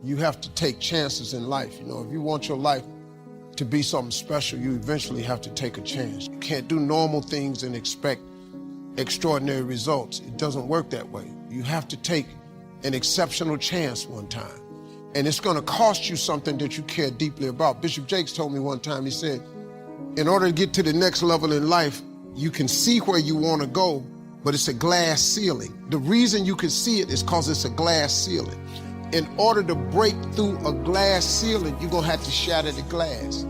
You have to take chances in life. You know, if you want your life to be something special, you eventually have to take a chance. You can't do normal things and expect extraordinary results. It doesn't work that way. You have to take an exceptional chance one time. And it's going to cost you something that you care deeply about. Bishop Jakes told me one time, he said, in order to get to the next level in life, you can see where you want to go, but it's a glass ceiling. The reason you can see it is because it's a glass ceiling. In order to break through a glass ceiling, you're going to have to shatter the glass.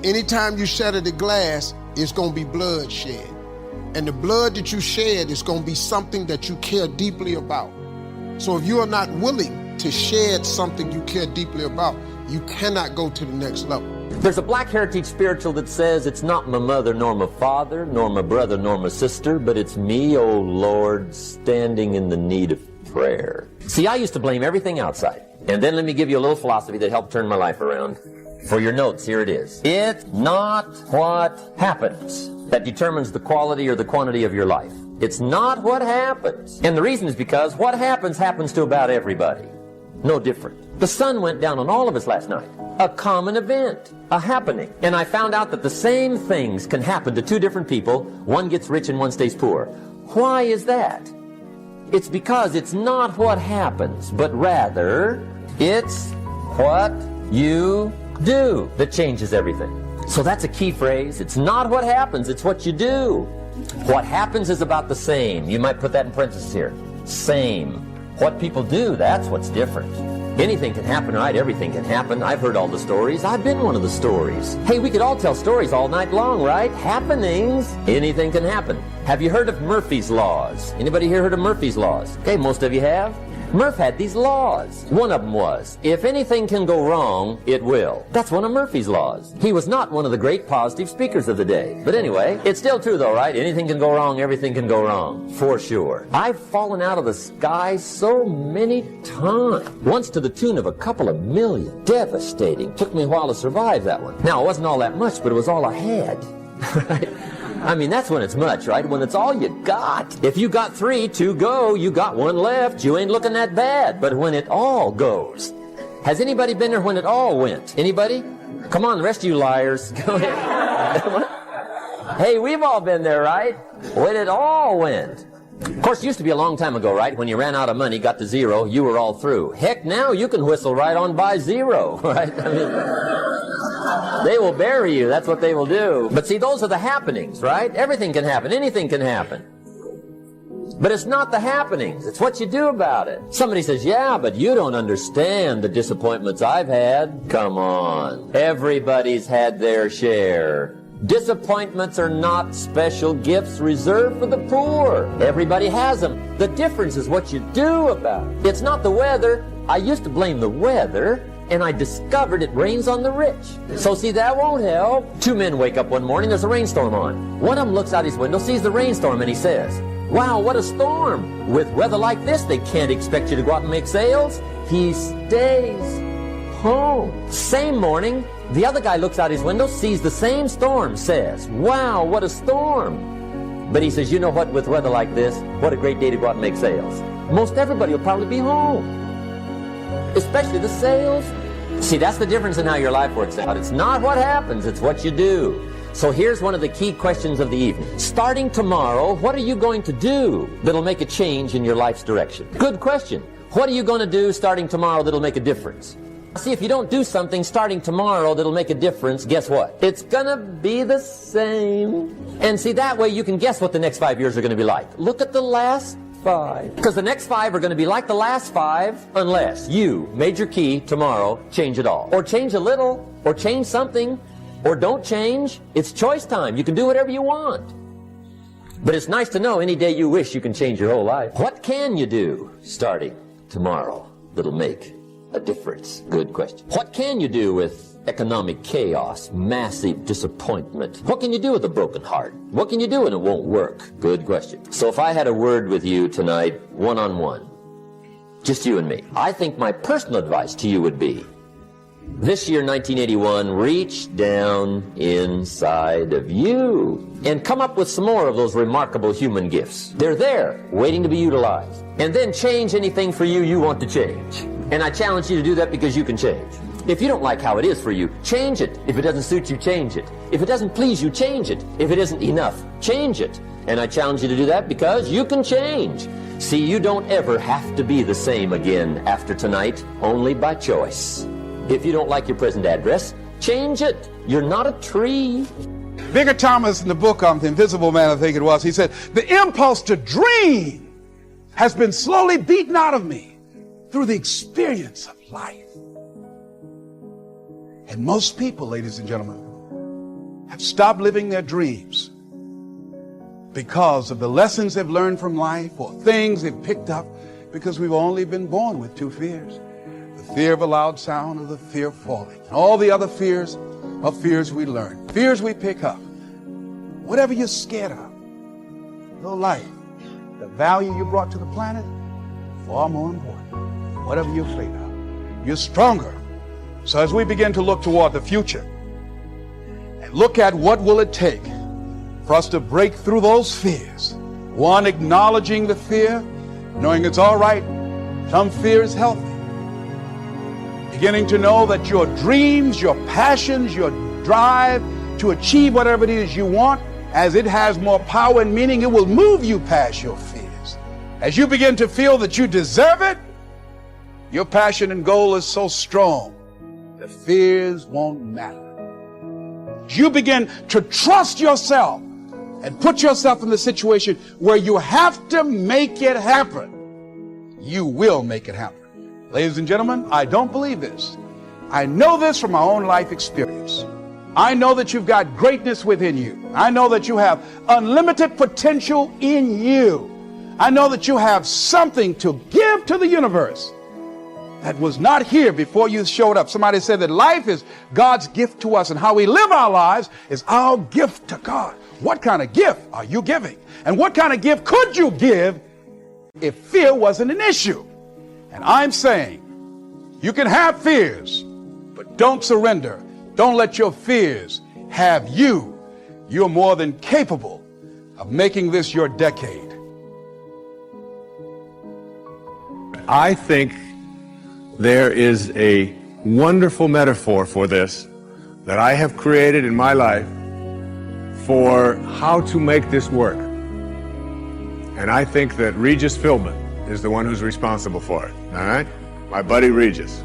Anytime you shatter the glass, it's going to be blood shed. And the blood that you shed is going to be something that you care deeply about. So if you are not willing to shed something you care deeply about, you cannot go to the next level. There's a Black Heritage spiritual that says, it's not my mother nor my father, nor my brother nor my sister, but it's me, oh Lord, standing in the need of prayer. See, I used to blame everything outside. And then let me give you a little philosophy that helped turn my life around. For your notes, here it is. It's not what happens that determines the quality or the quantity of your life. It's not what happens. And the reason is because what happens to about everybody. No different. The sun went down on all of us last night. A common event, a happening. And I found out that the same things can happen to two different people. One gets rich and one stays poor. Why is that? It's because it's not what happens, but rather it's what you do that changes everything. So that's a key phrase. It's not what happens, it's what you do. What happens is about the same. You might put that in parentheses here. Same. What people do, that's what's different. Anything can happen, right? Everything can happen. I've heard all the stories. I've been one of the stories. Hey, we could all tell stories all night long, right? Happenings. Anything can happen. Have you heard of Murphy's Laws? Anybody here heard of Murphy's Laws? Okay, most of you have. Murph had these laws. One of them was, if anything can go wrong, it will. That's one of Murphy's laws. He was not one of the great positive speakers of the day. But anyway, it's still true though, right? Anything can go wrong, everything can go wrong. For sure. I've fallen out of the sky so many times. Once to the tune of a couple of million. Devastating. Took me a while to survive that one. Now, it wasn't all that much, but it was all I had. Right? I mean, that's when it's much, right? When it's all you got. If you got 3, 2 go, you got 1 left, you ain't looking that bad. But when it all goes. Has anybody been there when it all went? Anybody? Come on, the rest of you liars. Go ahead. Hey, we've all been there, right? When it all went. Of course, it used to be a long time ago, right? When you ran out of money, got to 0, you were all through. Heck, now you can whistle right on by 0, right? I mean, they will bury you. That's what they will do. But see, those are the happenings, right? Everything can happen. Anything can happen. But it's not the happenings. It's what you do about it. Somebody says, yeah, but you don't understand the disappointments I've had. Come on. Everybody's had their share. Disappointments are not special gifts reserved for the poor. Everybody has them. The difference is what you do about it. It's not the weather. I used to blame the weather, and I discovered it rains on the rich. So see, that won't help. 2 men wake up one morning, there's a rainstorm on. One of them looks out his window, sees the rainstorm, and he says, wow, what a storm. With weather like this, they can't expect you to go out and make sales. He stays home. Same morning, the other guy looks out his window, sees the same storm, says, wow, what a storm. But he says, you know what, with weather like this, what a great day to go out and make sales. Most everybody will probably be home. Especially the sales. See, that's the difference in how your life works out. It's not what happens, it's what you do. So here's one of the key questions of the evening. Starting tomorrow, what are you going to do that'll make a change in your life's direction? Good question. What are you going to do starting tomorrow that'll make a difference? See, if you don't do something starting tomorrow that'll make a difference, guess what? It's gonna be the same. And see, that way you can guess what the next 5 years are gonna be like. Look at the last 5. Because the next 5 are gonna be like the last 5 unless you, major key, tomorrow, change it all. Or change a little, or change something, or don't change. It's choice time. You can do whatever you want. But it's nice to know any day you wish you can change your whole life. What can you do starting tomorrow that'll make a difference? Good question. What can you do with economic chaos, massive disappointment? What can you do with a broken heart? What can you do when it won't work? Good question. So if I had a word with you tonight, one-on-one, just you and me, I think my personal advice to you would be, this year, 1981, reach down inside of you and come up with some more of those remarkable human gifts. They're there, waiting to be utilized. And then change anything for you want to change. And I challenge you to do that because you can change. If you don't like how it is for you, change it. If it doesn't suit you, change it. If it doesn't please you, change it. If it isn't enough, change it. And I challenge you to do that because you can change. See, you don't ever have to be the same again after tonight, only by choice. If you don't like your present address, change it. You're not a tree. Bigger Thomas, in the book The Invisible Man, I think it was, he said, the impulse to dream has been slowly beaten out of me through the experience of life. And most people, ladies and gentlemen, have stopped living their dreams because of the lessons they've learned from life or things they've picked up, because we've only been born with two fears: the fear of a loud sound and the fear of falling. And all the other fears are fears we learn, fears we pick up. Whatever you're scared of, your life, the value you brought to the planet, far more important. Whatever you're afraid of, you're stronger. So as we begin to look toward the future and look at what will it take for us to break through those fears, one, acknowledging the fear, knowing it's all right, some fear is healthy. Beginning to know that your dreams, your passions, your drive to achieve whatever it is you want, as it has more power and meaning, it will move you past your fears. As you begin to feel that you deserve it, your passion and goal is so strong, the fears won't matter. As you begin to trust yourself and put yourself in the situation where you have to make it happen, you will make it happen. Ladies and gentlemen, I don't believe this. I know this from my own life experience. I know that you've got greatness within you. I know that you have unlimited potential in you. I know that you have something to give to the universe that was not here before you showed up. Somebody said that life is God's gift to us, and how we live our lives is our gift to God. What kind of gift are you giving? And what kind of gift could you give if fear wasn't an issue? And I'm saying you can have fears, but don't surrender. Don't let your fears have you. You're more than capable of making this your decade. I think there is a wonderful metaphor for this that I have created in my life for how to make this work. And I think that Regis Philbin is the one who's responsible for it, all right? My buddy Regis.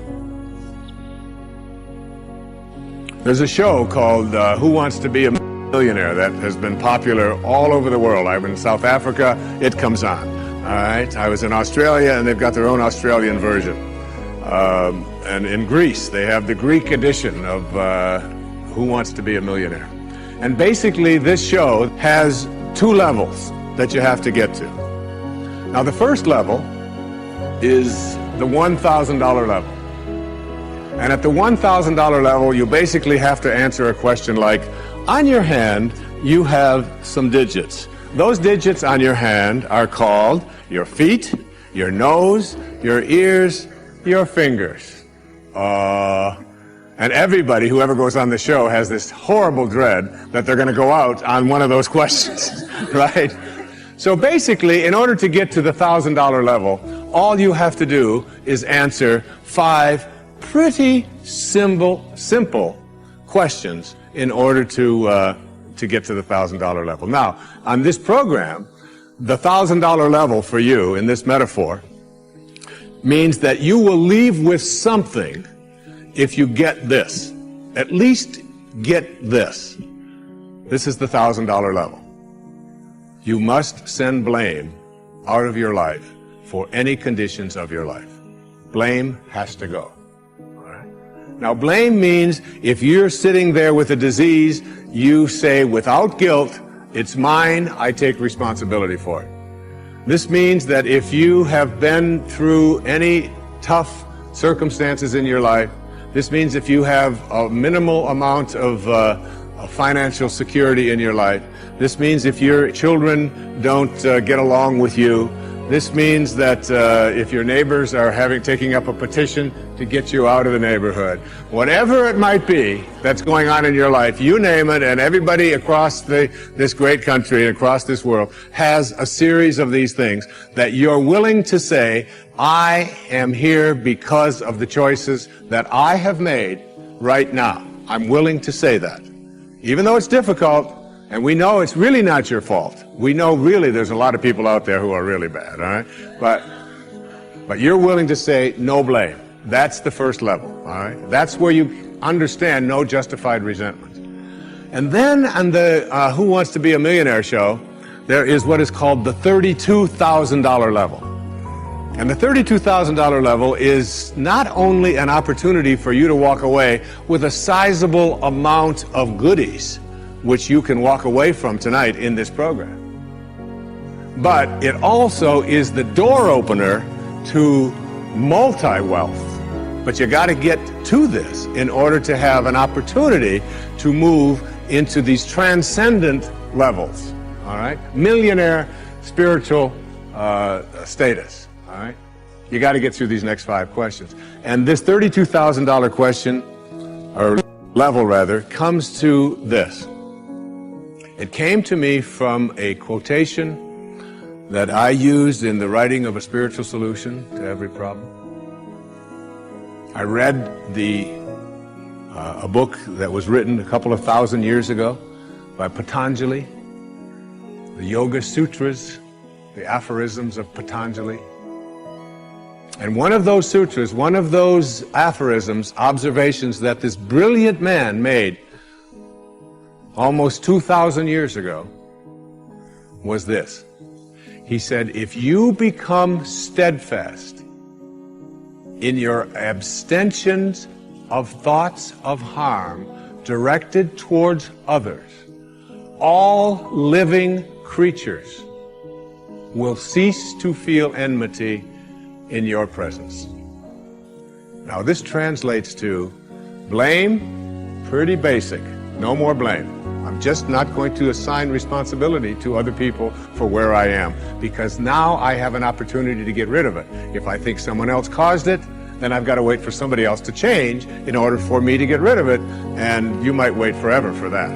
There's a show called Who Wants to Be a Millionaire that has been popular all over the world. I'm in South Africa, it comes on, all right? I was in Australia, and they've got their own Australian version. And in Greece, they have the Greek edition of Who Wants to Be a Millionaire. And basically, this show has two levels that you have to get to. Now, the first level is the $1,000 level. And at the $1,000 level, you basically have to answer a question like, on your hand, you have some digits. Those digits on your hand are called your feet, your nose, your ears, your fingers. And everybody who ever goes on the show has this horrible dread that they're going to go out on one of those questions, right? So basically, in order to get to the $1,000 level, all you have to do is answer 5 pretty simple questions in order to get to the $1,000 level. Now, on this program, the $1,000 level for you in this metaphor means that you will leave with something if you get this. At least get this. This is the $1,000 level. You must send blame out of your life for any conditions of your life. Blame has to go. All right? Now, blame means if you're sitting there with a disease, you say without guilt, it's mine, I take responsibility for it. This means that if you have been through any tough circumstances in your life, this means if you have a minimal amount of financial security in your life, this means if your children don't get along with you, This means that if your neighbors are taking up a petition to get you out of the neighborhood, whatever it might be that's going on in your life, you name it, and everybody across this great country and across this world has a series of these things that you're willing to say, I am here because of the choices that I have made right now. I'm willing to say that. Even though it's difficult, and we know it's really not your fault. We know really there's a lot of people out there who are really bad, all right? But you're willing to say no blame. That's the first level, all right? That's where you understand no justified resentment. And then on the Who Wants to Be a Millionaire show, there is what is called the $32,000 level. And the $32,000 level is not only an opportunity for you to walk away with a sizable amount of goodies, which you can walk away from tonight in this program, but it also is the door opener to multi-wealth. But you got to get to this in order to have an opportunity to move into these transcendent levels, all right? Millionaire spiritual status, all right? You got to get through these next 5 questions. And this $32,000 question, or level rather, comes to this. It came to me from a quotation that I used in the writing of a spiritual solution to every problem. I read a book that was written a couple of thousand years ago by Patanjali, the Yoga Sutras, the aphorisms of Patanjali. And one of those sutras, one of those aphorisms, observations that this brilliant man made almost 2,000 years ago, was this. He said, if you become steadfast in your abstentions of thoughts of harm directed towards others, all living creatures will cease to feel enmity in your presence. Now this translates to blame, pretty basic, no more blame. I'm just not going to assign responsibility to other people for where I am, because now I have an opportunity to get rid of it. If I think someone else caused it, then I've got to wait for somebody else to change in order for me to get rid of it, and you might wait forever for that.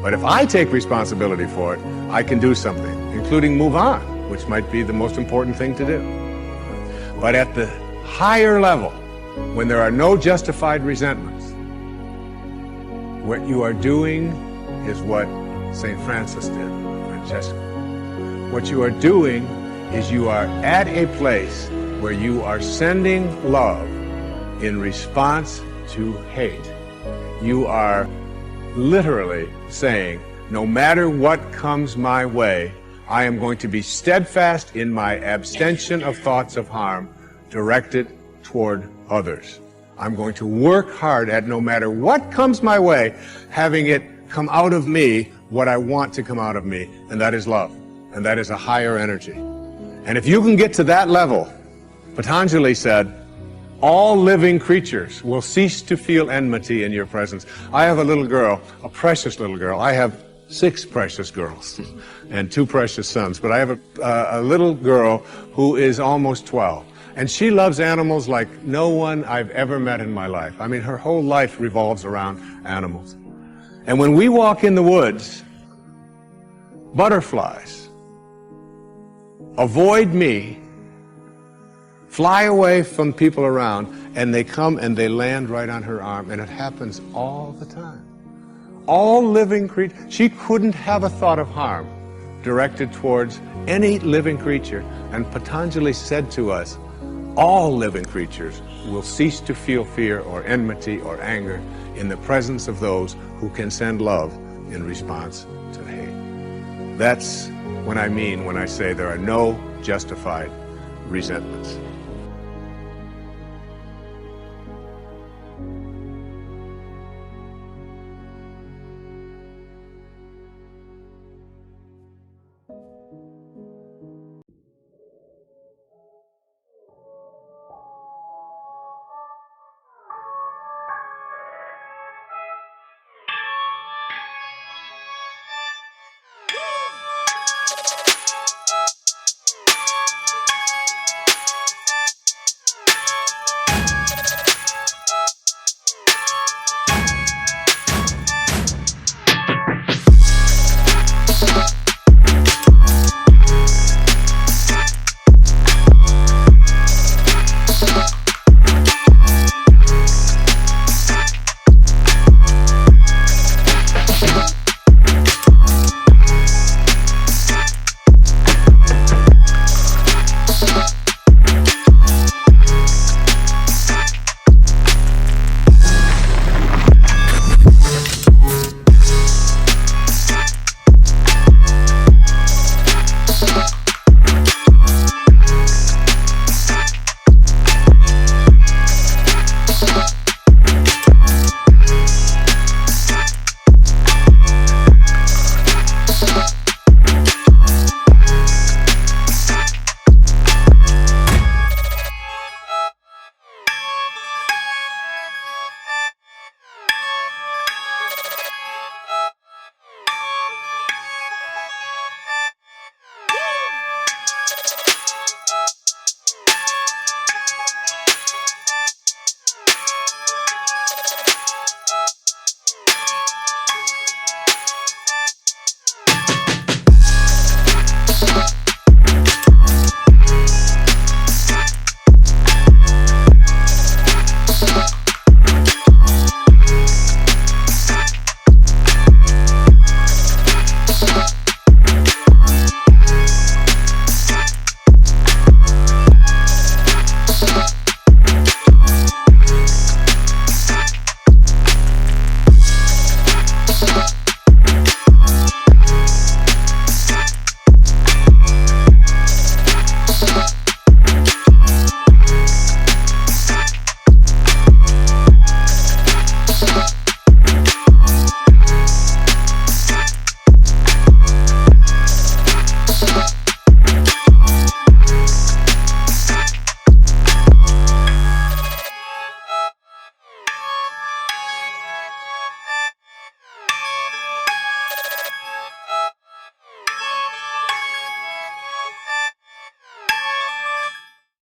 But if I take responsibility for it, I can do something, including move on, which might be the most important thing to do. But at the higher level, when there are no justified resentments, what you are doing is what St. Francis did, Francesco. What you are doing is you are at a place where you are sending love in response to hate. You are literally saying, no matter what comes my way, I am going to be steadfast in my abstention of thoughts of harm directed toward others. I'm going to work hard at, no matter what comes my way, having it come out of me what I want to come out of me, and that is love, and that is a higher energy. And if you can get to that level, Patanjali said, all living creatures will cease to feel enmity in your presence. I have a little girl, a precious little girl. I have 6 precious girls and 2 precious sons, but I have a little girl who is almost 12. And she loves animals like no one I've ever met in my life. I mean, her whole life revolves around animals. And when we walk in the woods, butterflies avoid me, fly away from people around, and they come and they land right on her arm. And it happens all the time. All living creatures. She couldn't have a thought of harm directed towards any living creature. And Patanjali said to us, all living creatures will cease to feel fear or enmity or anger in the presence of those who can send love in response to hate. That's what I mean when I say there are no justified resentments.